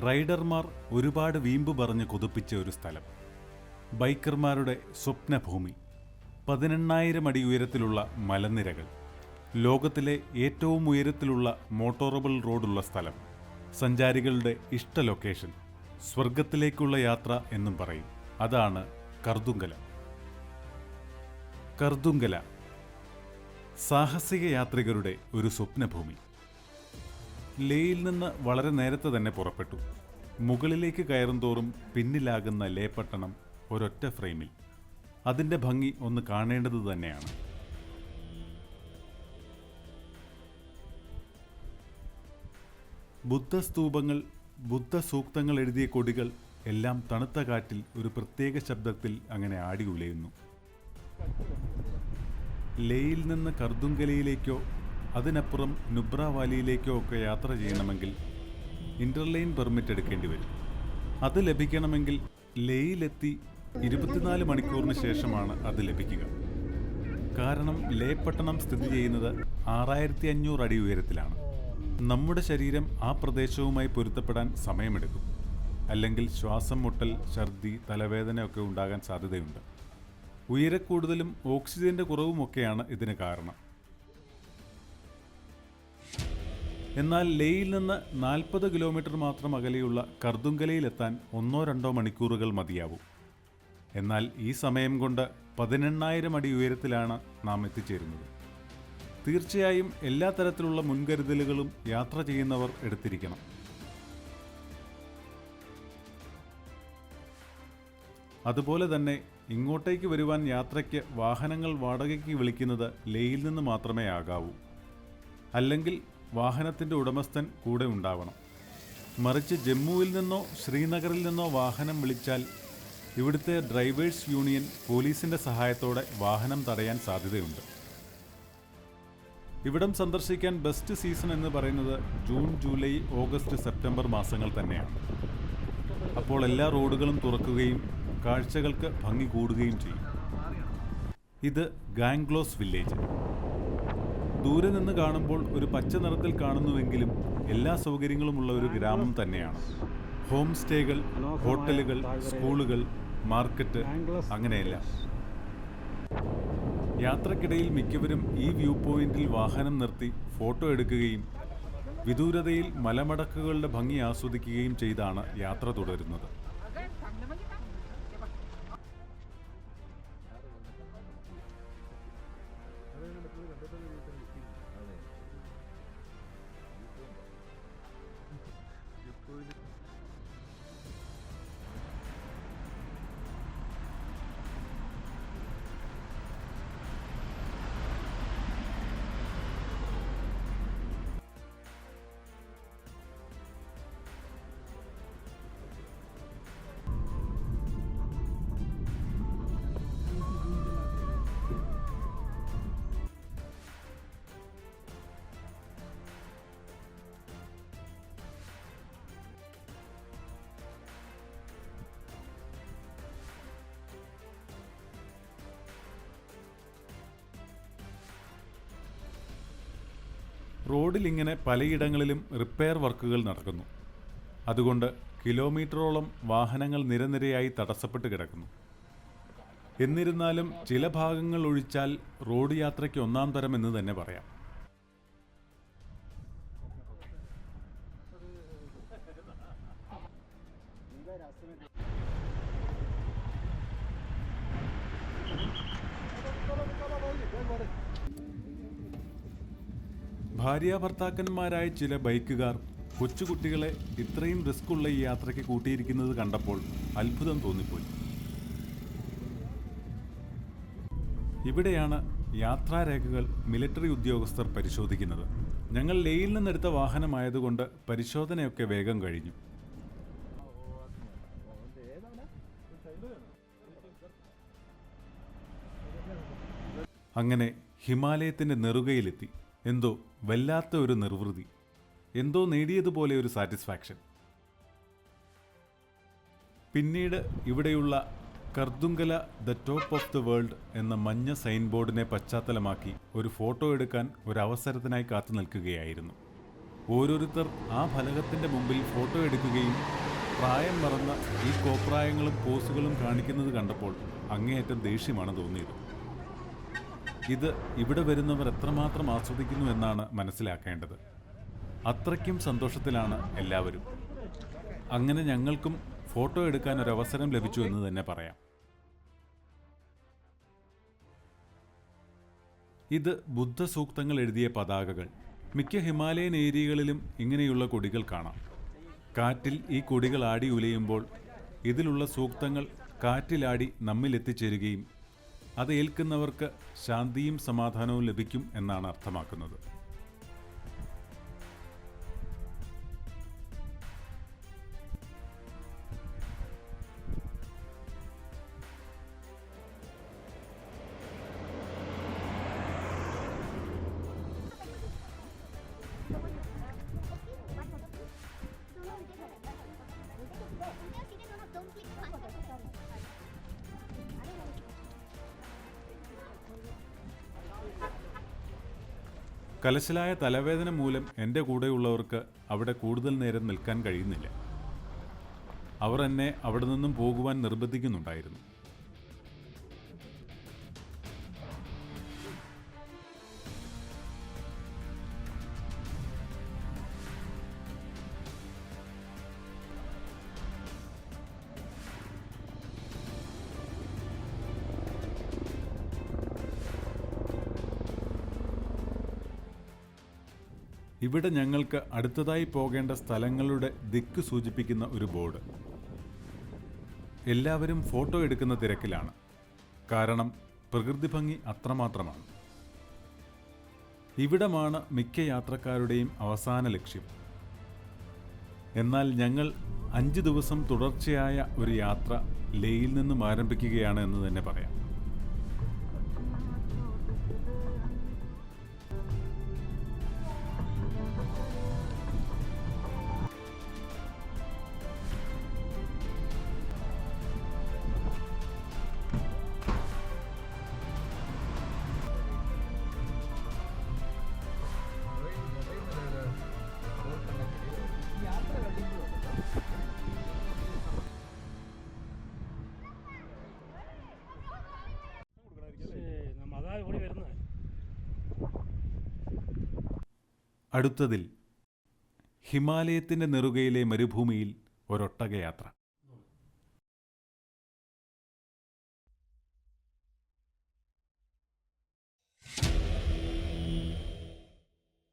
റൈഡർമാർ ഒരുപാട് വീമ്പ് പറഞ്ഞ് കൊതിപ്പിച്ച ഒരു സ്ഥലം. ബൈക്കർമാരുടെ സ്വപ്നഭൂമി. 18,000 അടി ഉയരത്തിലുള്ള മലനിരകൾ. ലോകത്തിലെ ഏറ്റവും ഉയരത്തിലുള്ള മോട്ടോറബിൾ റോഡുള്ള സ്ഥലം. സഞ്ചാരികളുടെ ഇഷ്ട ലൊക്കേഷൻ. സ്വർഗത്തിലേക്കുള്ള യാത്ര എന്നും പറയും. അതാണ് കർദുങ്കല. കർദുങ്കല സാഹസിക യാത്രികരുടെ ഒരു സ്വപ്നഭൂമി. ലേയിൽ നിന്ന് വളരെ നേരത്തെ തന്നെ പുറപ്പെട്ടു. മുകളിലേക്ക് കയറും തോറും പിന്നിലാകുന്ന ലേ പട്ടണം ഒരൊറ്റ ഫ്രെയിമിൽ. അതിൻ്റെ ഭംഗി ഒന്ന് കാണേണ്ടത് തന്നെയാണ്. ബുദ്ധസ്തൂപങ്ങൾ, ബുദ്ധസൂക്തങ്ങൾ എഴുതിയ കൊടികൾ എല്ലാം തണുത്ത കാറ്റിൽ ഒരു പ്രത്യേക ശബ്ദത്തിൽ അങ്ങനെ ആടി ഉലയുന്നു. ലേയിൽ നിന്ന് കർദുങ്കലയിലേക്കോ അതിനപ്പുറം നുബ്ര വാലിയിലേക്കോ ഒക്കെ യാത്ര ചെയ്യണമെങ്കിൽ ഇൻ്റർലൈൻ പെർമിറ്റ് എടുക്കേണ്ടി വരും. അത് ലഭിക്കണമെങ്കിൽ ലേയിലെത്തി 24 മണിക്കൂറിന് ശേഷമാണ് അത് ലഭിക്കുക. കാരണം ലേ പട്ടണം സ്ഥിതി ചെയ്യുന്നത് 6500 അടി ഉയരത്തിലാണ്. നമ്മുടെ ശരീരം ആ പ്രദേശവുമായി പൊരുത്തപ്പെടാൻ സമയമെടുക്കും. അല്ലെങ്കിൽ ശ്വാസം മുട്ടൽ, ഛർദി, തലവേദനയൊക്കെ ഉണ്ടാകാൻ സാധ്യതയുണ്ട്. ഉയരക്കൂടുതലും ഓക്സിജന്റെ കുറവുമൊക്കെയാണ് ഇതിന് കാരണം. എന്നാൽ ലേയിൽ നിന്ന് 40 കിലോമീറ്റർ മാത്രം അകലെയുള്ള കർദുങ്കലയിലെത്താൻ 1-2 മണിക്കൂറുകൾ മതിയാവും. എന്നാൽ ഈ സമയം കൊണ്ട് 18,000 അടി ഉയരത്തിലാണ് നാം എത്തിച്ചേരുന്നത്. തീർച്ചയായും എല്ലാ തരത്തിലുള്ള മുൻകരുതലുകളും യാത്ര ചെയ്യുന്നവർ എടുത്തിരിക്കണം. അതുപോലെ തന്നെ ഇങ്ങോട്ടേക്ക് വരുവാൻ യാത്രയ്ക്ക് വാഹനങ്ങൾ വാടകയ്ക്ക് വിളിക്കുന്നത് ലേയിൽ നിന്ന് മാത്രമേ ആകാവൂ. അല്ലെങ്കിൽ വാഹനത്തിൻ്റെ ഉടമസ്ഥൻ കൂടെ ഉണ്ടാവണം. മറിച്ച് ജമ്മുവിൽ നിന്നോ ശ്രീനഗറിൽ നിന്നോ വാഹനം വിളിച്ചാൽ ഇവിടുത്തെ ഡ്രൈവേഴ്സ് യൂണിയൻ പോലീസിൻ്റെ സഹായത്തോടെ വാഹനം തടയാൻ സാധ്യതയുണ്ട്. ഇവിടം സന്ദർശിക്കാൻ ബെസ്റ്റ് സീസൺ എന്ന് പറയുന്നത് ജൂൺ, ജൂലൈ, ഓഗസ്റ്റ്, സെപ്റ്റംബർ മാസങ്ങൾ തന്നെയാണ്. അപ്പോൾ എല്ലാ റോഡുകളും തുറക്കുകയും കാഴ്ചകൾക്ക് ഭംഗി കൂടുകയും ചെയ്യും. ഇത് ഗാംഗ്ലോസ് വില്ലേജ്. ദൂരെ നിന്ന് കാണുമ്പോൾ ഒരു പച്ച നിറത്തിൽ കാണുന്നുവെങ്കിലും എല്ലാ സൗകര്യങ്ങളുമുള്ള ഒരു ഗ്രാമം തന്നെയാണ്. ഹോം സ്റ്റേകൾ, ഹോട്ടലുകൾ, സ്കൂളുകൾ, മാർക്കറ്റ്, അങ്ങനെയല്ല. യാത്രക്കിടയിൽ മിക്കവരും ഈ വ്യൂ പോയിന്റിൽ വാഹനം നിർത്തി ഫോട്ടോ എടുക്കുകയും വിദൂരതയിൽ മലമടക്കുകളുടെ ഭംഗി ആസ്വദിക്കുകയും ചെയ്താണ് യാത്ര തുടരുന്നത്. റോഡിൽ ഇങ്ങനെ പലയിടങ്ങളിലും റിപ്പയർ വർക്കുകൾ നടക്കുന്നു. അതുകൊണ്ട് കിലോമീറ്ററോളം വാഹനങ്ങൾ നിരനിരയായി തടസ്സപ്പെട്ട് കിടക്കുന്നു. എന്നിരുന്നാലും ചില ഭാഗങ്ങൾ ഒഴിച്ചാൽ റോഡ് യാത്രയ്ക്ക് 1-ാം തരം എന്ന് തന്നെ പറയാം. ഭാര്യാഭർത്താക്കന്മാരായ ചില ബൈക്കുകാർ കൊച്ചുകുട്ടികളെ ഇത്രയും റിസ്ക്കുള്ള ഈ യാത്രയ്ക്ക് കൂട്ടിയിരിക്കുന്നത് കണ്ടപ്പോൾ അത്ഭുതം തോന്നിപ്പോയി. ഇവിടെയാണ് യാത്രാരേഖകൾ മിലിറ്ററി ഉദ്യോഗസ്ഥർ പരിശോധിക്കുന്നത്. ഞങ്ങൾ ലേയിൽ നിന്നെടുത്ത വാഹനമായതുകൊണ്ട് പരിശോധനയൊക്കെ വേഗം കഴിഞ്ഞു. അങ്ങനെ ഹിമാലയത്തിൻ്റെ നെറുകയിലെത്തി. എന്തോ വല്ലാത്ത ഒരു നിർവൃതി, എന്തോ നേടിയതുപോലെ ഒരു സാറ്റിസ്ഫാക്ഷൻ. പിന്നീട് ഇവിടെയുള്ള Khardungla the top of the world എന്ന മഞ്ഞ സൈൻ ബോർഡിനെ പശ്ചാത്തലമാക്കി ഒരു ഫോട്ടോ എടുക്കാൻ ഒരു അവസരത്തിനായി കാത്തു നിൽക്കുകയായിരുന്നു. ഓരോരുത്തർ ആ ഫലകത്തിൻ്റെ മുമ്പിൽ ഫോട്ടോ എടുക്കുകയും പ്രായം മറന്ന ഈ കോപ്രായങ്ങളും പോസുകളും കാണിക്കുന്നത് കണ്ടപ്പോൾ അങ്ങേയറ്റം ദേഷ്യമാണ് തോന്നിയത്. ഇത് ഇവിടെ വരുന്നവർ എത്രമാത്രം ആസ്വദിക്കുന്നു എന്നാണ് മനസ്സിലാക്കേണ്ടത്. അത്രയ്ക്കും സന്തോഷത്തിലാണ് എല്ലാവരും. അങ്ങനെ ഞങ്ങൾക്കും ഫോട്ടോ എടുക്കാൻ ഒരവസരം ലഭിച്ചു എന്ന് തന്നെ പറയാം. ഇത് ബുദ്ധസൂക്തങ്ങൾ എഴുതിയ പതാകകൾ. മിക്ക ഹിമാലയൻ ഏരിയകളിലും ഇങ്ങനെയുള്ള കൊടികൾ കാണാം. കാറ്റിൽ ഈ കൊടികൾ ആടി ഉലയുമ്പോൾ ഇതിലുള്ള സൂക്തങ്ങൾ കാറ്റിലാടി നമ്മിലെത്തിച്ചേരുകയും അത് ഏൽക്കുന്നവർക്ക് ശാന്തിയും സമാധാനവും ലഭിക്കും എന്നാണ് അർത്ഥമാക്കുന്നത്. കലശലായ തലവേദന മൂലം എൻ്റെ കൂടെയുള്ളവർക്ക് അവിടെ കൂടുതൽ നേരം നിൽക്കാൻ കഴിയുന്നില്ല. അവർ എന്നെ അവിടെ നിന്നും പോകുവാൻ നിർബന്ധിക്കുന്നുണ്ടായിരുന്നു. ഇവിടെ ഞങ്ങൾക്ക് അടുത്തതായി പോകേണ്ട സ്ഥലങ്ങളുടെ ദിക്ക് സൂചിപ്പിക്കുന്ന ഒരു ബോർഡ്. എല്ലാവരും ഫോട്ടോ എടുക്കുന്ന തിരക്കിലാണ്. കാരണം പ്രകൃതി ഭംഗി അത്രമാത്രമാണ്. ഇവിടമാണ് മിക്ക യാത്രക്കാരുടെയും അവസാന ലക്ഷ്യം. എന്നാൽ ഞങ്ങൾ 5 ദിവസം തുടർച്ചയായ ഒരു യാത്ര ലേയിൽ നിന്നും ആരംഭിക്കുകയാണ് എന്ന് തന്നെ പറയാം. അടുത്തതിൽ ഹിമാലയത്തിൻ്റെ നെറുകയിലെ മരുഭൂമിയിൽ ഒരൊട്ടകയാത്ര.